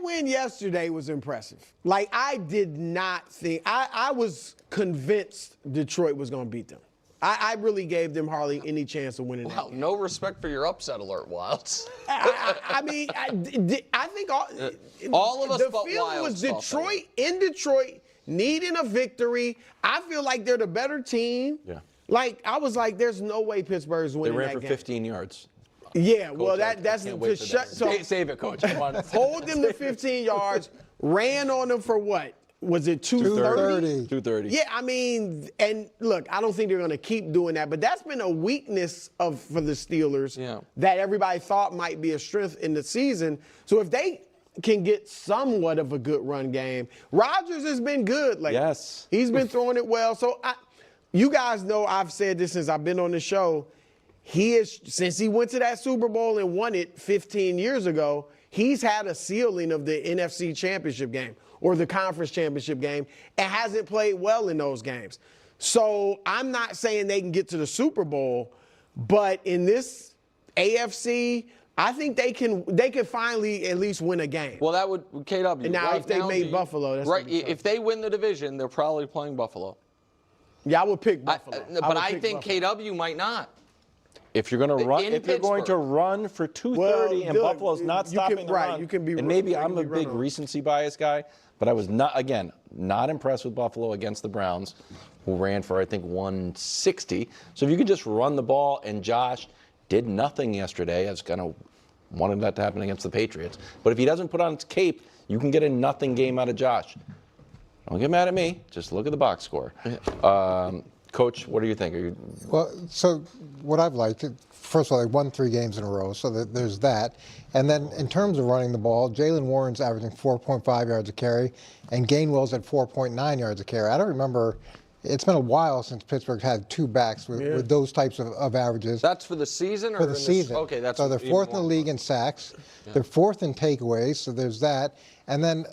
win yesterday was impressive. Like, I did not think, I was convinced Detroit was going to beat them. I really gave them hardly any chance of winning that game. No respect for your upset alert, Wilds. I mean, I think all of us the but feeling Wilds was Detroit in Detroit needing a victory. I feel like they're the better team. Yeah. Like, I was like, there's no way Pittsburgh's They winning ran that for game. 15 yards. Yeah, Coach, well, I that's can't to wait for shut. that. So Save it, Coach. Come on. hold them to 15 yards. Ran on them for what? Was it 230? 230. Yeah, I mean, and look, I don't think they're going to keep doing that, but that's been a weakness for the Steelers that everybody thought might be a strength in the season. So if they can get somewhat of a good run game, Rodgers has been good lately. Yes. He's been throwing it well. So you guys know I've said this since I've been on the show. Since he went to that Super Bowl and won it 15 years ago, he's had a ceiling of the NFC Championship game or the Conference Championship game and hasn't played well in those games. So I'm not saying they can get to the Super Bowl, but in this AFC, I think they can finally at least win a game. Well, that would KW. And now, right if they now, made Buffalo, that's right. If they win the division, they're probably playing Buffalo. Yeah, I would pick Buffalo. But I think KW might not. If you're going to run, In you're going to Pittsburgh. run for 230 and Dylan, Buffalo's not stopping the run, you can be and maybe you I'm can a be big wrong. recency bias guy, but I was not impressed with Buffalo against the Browns, who ran for I think 160. So if you could just run the ball, and Josh did nothing yesterday, I was kind of wanted that to happen against the Patriots. But if he doesn't put on his cape, you can get a nothing game out of Josh. Don't get mad at me. Just look at the box score. Coach, what do you think? Well, so what I've liked, first of all, they won 3 games in a row, so there's that. And then in terms of running the ball, Jalen Warren's averaging 4.5 yards a carry, and Gainwell's at 4.9 yards a carry. I don't remember, it's been a while since Pittsburgh had 2 backs with those types of averages. That's for the season, or for the season. Okay, that's so they're even 4th in the more. league in sacks. Yeah. They're 4th in takeaways, so there's that. And then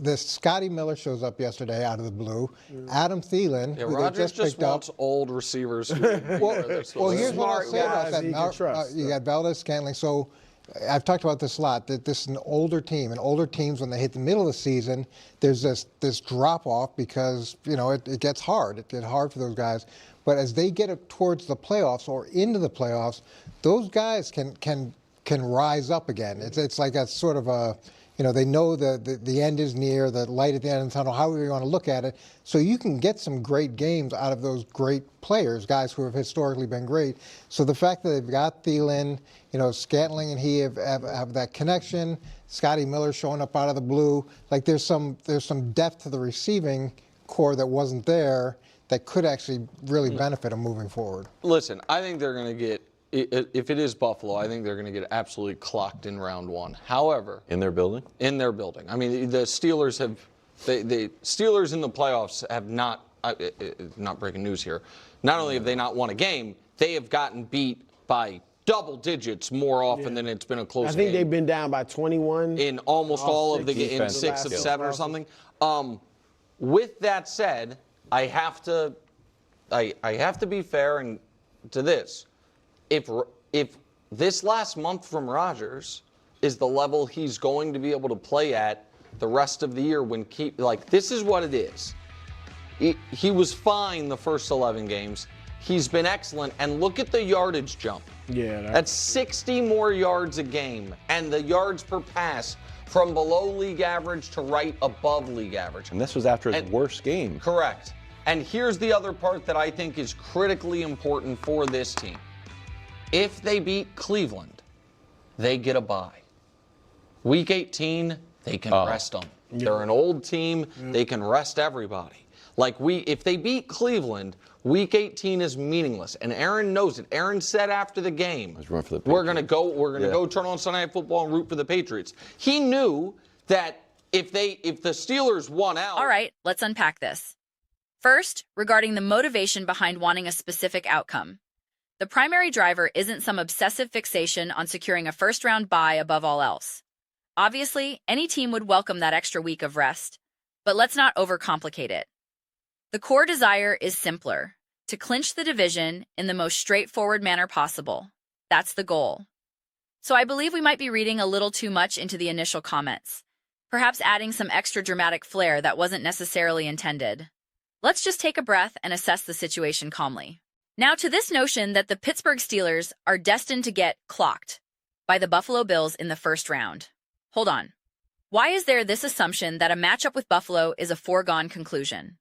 the Scotty Miller shows up yesterday out of the blue. Adam Thielen, who they Rodgers just picked up. wants old receivers. Well, here's what I'll say about that. You got Valdez, Scantling. So I've talked about this a lot, that this is an older team. And older teams, when they hit the middle of the season, there's this drop-off because, it gets hard. It gets hard for those guys. But as they get up towards the playoffs or into the playoffs, those guys can rise up again. It's like a sort of a... they know the end is near, the light at the end of the tunnel, however you want to look at it. So you can get some great games out of those great players, guys who have historically been great. So the fact that they've got Thielen, Scantling and he have that connection, Scotty Miller showing up out of the blue, like there's some depth to the receiving core that wasn't there that could actually really benefit them moving forward. Listen, I think they're going to get, if it is Buffalo, I think they're going to get absolutely clocked in round 1. However, In their building? in their building. I mean, the Steelers have, the Steelers in the playoffs have not breaking news here, not only have they not won a game, they have gotten beat by double digits more often than it's been a close game. I think they've been down by 21. In almost all of the games, in 6 of 7 or something. With that said, I have to be fair to this. If this last month from Rodgers is the level he's going to be able to play at the rest of the year, this is what it is. He was fine the first 11 games. He's been excellent, and look at the yardage jump. Yeah, that's 60 more yards a game, and the yards per pass from below league average to right above league average. And this was after his worst game. Correct. And here's the other part that I think is critically important for this team. If they beat Cleveland, they get a bye. Week 18, they can rest them. Yeah. They're an old team. They can rest everybody. If they beat Cleveland, Week 18 is meaningless, and Aaron knows it. Aaron said after the game, we're going to go turn on Sunday Night Football and root for the Patriots. He knew that if the Steelers won out. All right, let's unpack this. First, regarding the motivation behind wanting a specific outcome. The primary driver isn't some obsessive fixation on securing a first-round bye above all else. Obviously, any team would welcome that extra week of rest, but let's not overcomplicate it. The core desire is simpler, to clinch the division in the most straightforward manner possible. That's the goal. So I believe we might be reading a little too much into the initial comments. perhaps adding some extra dramatic flair that wasn't necessarily intended. Let's just take a breath and assess the situation calmly. Now to this notion that the Pittsburgh Steelers are destined to get clocked by the Buffalo Bills in the first round. Hold on. Why is there this assumption that a matchup with Buffalo is a foregone conclusion?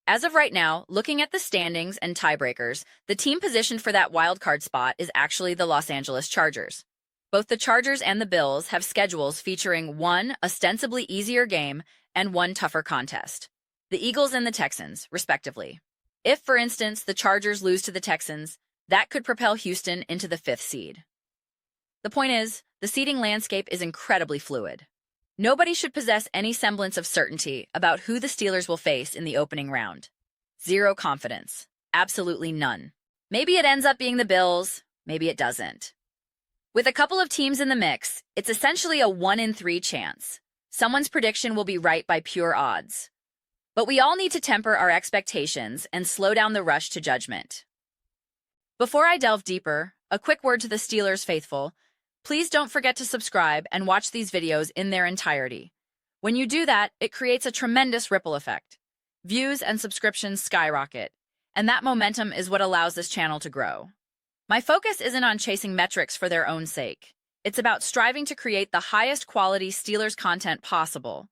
As of right now, looking at the standings and tiebreakers, the team positioned for that wild card spot is actually the Los Angeles Chargers. Both the Chargers and the Bills have schedules featuring one ostensibly easier game and one tougher contest. The Eagles and the Texans, respectively. If, for instance, the Chargers lose to the Texans, that could propel Houston into the 5th seed. The point is, the seeding landscape is incredibly fluid. Nobody should possess any semblance of certainty about who the Steelers will face in the opening round. Zero confidence. Absolutely none. Maybe it ends up being the Bills, maybe it doesn't. With a couple of teams in the mix, it's essentially a 1 in 3 chance. Someone's prediction will be right by pure odds. But we all need to temper our expectations and slow down the rush to judgment. Before I delve deeper, a quick word to the Steelers faithful. Please don't forget to subscribe and watch these videos in their entirety. When you do that, it creates a tremendous ripple effect. Views and subscriptions skyrocket, and that momentum is what allows this channel to grow. My focus isn't on chasing metrics for their own sake. It's about striving to create the highest quality Steelers content possible.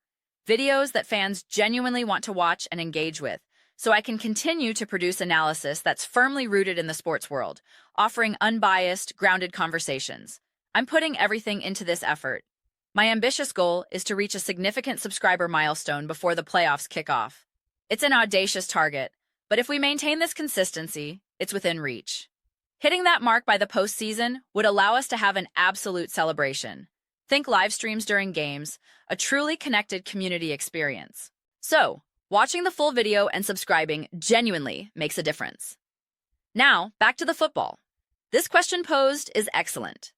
Videos that fans genuinely want to watch and engage with, so I can continue to produce analysis that's firmly rooted in the sports world, offering unbiased, grounded conversations. I'm putting everything into this effort. My ambitious goal is to reach a significant subscriber milestone before the playoffs kick off. It's an audacious target, but if we maintain this consistency, it's within reach. Hitting that mark by the postseason would allow us to have an absolute celebration. Think live streams during games, a truly connected community experience. So, watching the full video and subscribing genuinely makes a difference. Now, back to the football. This question posed is excellent.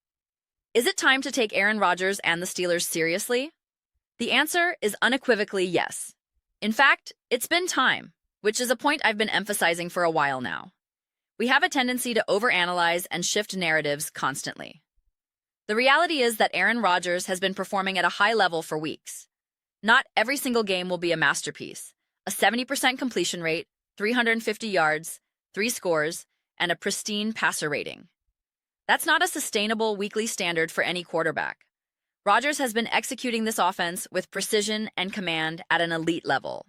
Is it time to take Aaron Rodgers and the Steelers seriously? The answer is unequivocally yes. In fact, it's been time, which is a point I've been emphasizing for a while now. We have a tendency to overanalyze and shift narratives constantly. The reality is that Aaron Rodgers has been performing at a high level for weeks. Not every single game will be a masterpiece. A 70% completion rate, 350 yards, 3 scores, and a pristine passer rating. That's not a sustainable weekly standard for any quarterback. Rodgers has been executing this offense with precision and command at an elite level.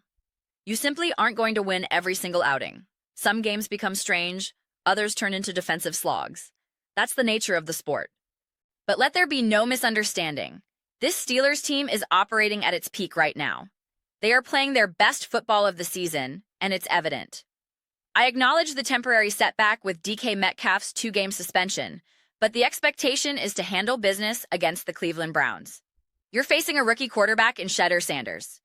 You simply aren't going to win every single outing. Some games become strange, others turn into defensive slogs. That's the nature of the sport. But let there be no misunderstanding. This Steelers team is operating at its peak right now. They are playing their best football of the season, and it's evident. I acknowledge the temporary setback with DK Metcalf's 2-game suspension, but the expectation is to handle business against the Cleveland Browns. You're facing a rookie quarterback in Shedder Sanders.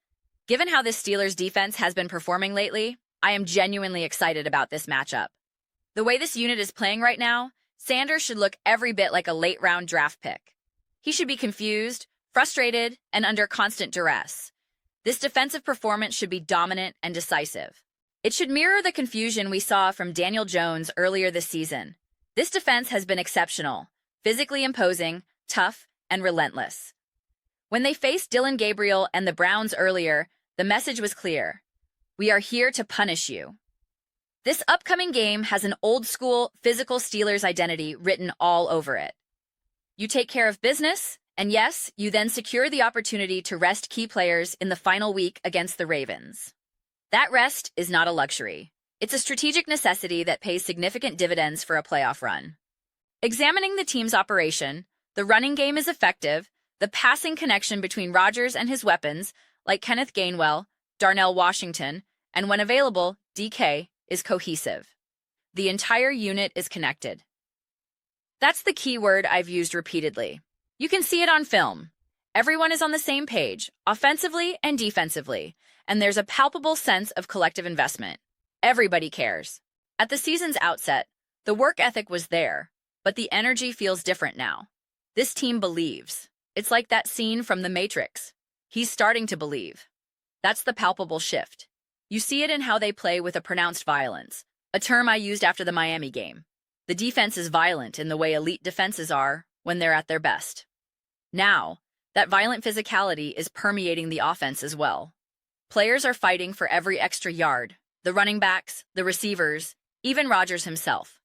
Given how this Steelers defense has been performing lately, I am genuinely excited about this matchup. The way this unit is playing right now, Sanders should look every bit like a late-round draft pick. He should be confused, frustrated, and under constant duress. This defensive performance should be dominant and decisive. It should mirror the confusion we saw from Daniel Jones earlier this season. This defense has been exceptional, physically imposing, tough, and relentless. When they faced Dylan Gabriel and the Browns earlier, the message was clear. We are here to punish you. This upcoming game has an old-school, physical Steelers identity written all over it. You take care of business, and yes, you then secure the opportunity to rest key players in the final week against the Ravens. That rest is not a luxury. It's a strategic necessity that pays significant dividends for a playoff run. Examining the team's operation, the running game is effective, the passing connection between Rodgers and his weapons, like Kenneth Gainwell, Darnell Washington, and when available, DK, is cohesive. The entire unit is connected. That's the key word I've used repeatedly. You can see it on film. Everyone is on the same page, offensively and defensively, and there's a palpable sense of collective investment. Everybody cares. At the season's outset, the work ethic was there, but the energy feels different now. This team believes. It's like that scene from The Matrix. He's starting to believe. That's the palpable shift. You see it in how they play with a pronounced violence, a term I used after the Miami game. The defense is violent in the way elite defenses are when they're at their best. Now, That violent physicality is permeating the offense as well. Players are fighting for every extra yard, the running backs, the receivers, even Rodgers himself.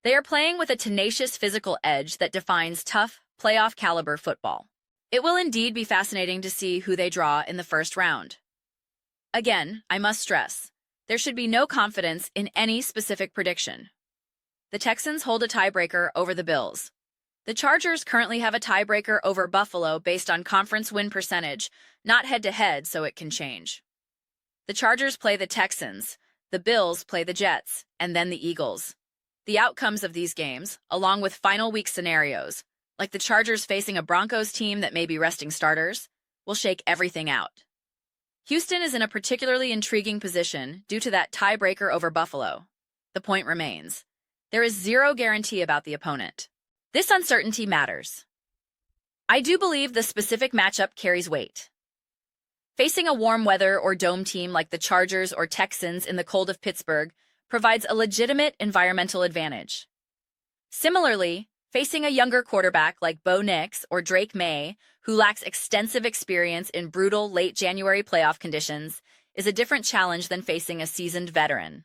They are playing with a tenacious physical edge that defines tough, playoff-caliber football. It will indeed be fascinating to see who they draw in the first round. Again, I must stress, there should be no confidence in any specific prediction. The Texans hold a tiebreaker over the Bills. The Chargers currently have a tiebreaker over Buffalo based on conference win percentage, not head-to-head, so it can change. The Chargers play the Texans, the Bills play the Jets, and then the Eagles. The outcomes of these games, along with final week scenarios, like the Chargers facing a Broncos team that may be resting starters, will shake everything out. Houston is in a particularly intriguing position due to that tiebreaker over Buffalo. The point remains, there is zero guarantee about the opponent. This uncertainty matters. I do believe the specific matchup carries weight. Facing a warm weather or dome team like the Chargers or Texans in the cold of Pittsburgh provides a legitimate environmental advantage. Similarly, facing a younger quarterback like Bo Nix or Drake May, who lacks extensive experience in brutal late January playoff conditions, is a different challenge than facing a seasoned veteran.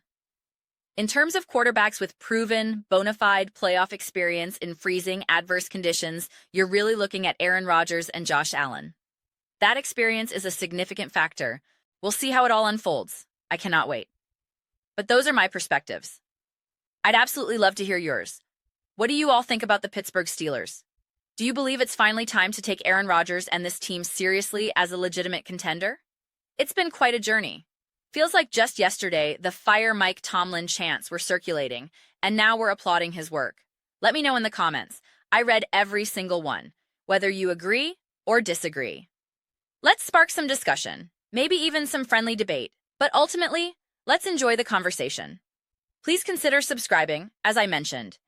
In terms of quarterbacks with proven, bona fide playoff experience in freezing, adverse conditions, you're really looking at Aaron Rodgers and Josh Allen. That experience is a significant factor. We'll see how it all unfolds. I cannot wait. But those are my perspectives. I'd absolutely love to hear yours. What do you all think about the Pittsburgh Steelers? Do you believe it's finally time to take Aaron Rodgers and this team seriously as a legitimate contender? It's been quite a journey. Feels like just yesterday, the Fire Mike Tomlin chants were circulating, and now we're applauding his work. Let me know in the comments. I read every single one, whether you agree or disagree. Let's spark some discussion, maybe even some friendly debate, but ultimately, let's enjoy the conversation. Please consider subscribing, as I mentioned.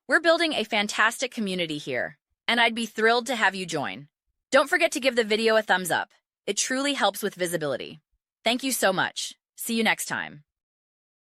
We're building a fantastic community here, and I'd be thrilled to have you join. Don't forget to give the video a thumbs up. It truly helps with visibility. Thank you so much. See you next time.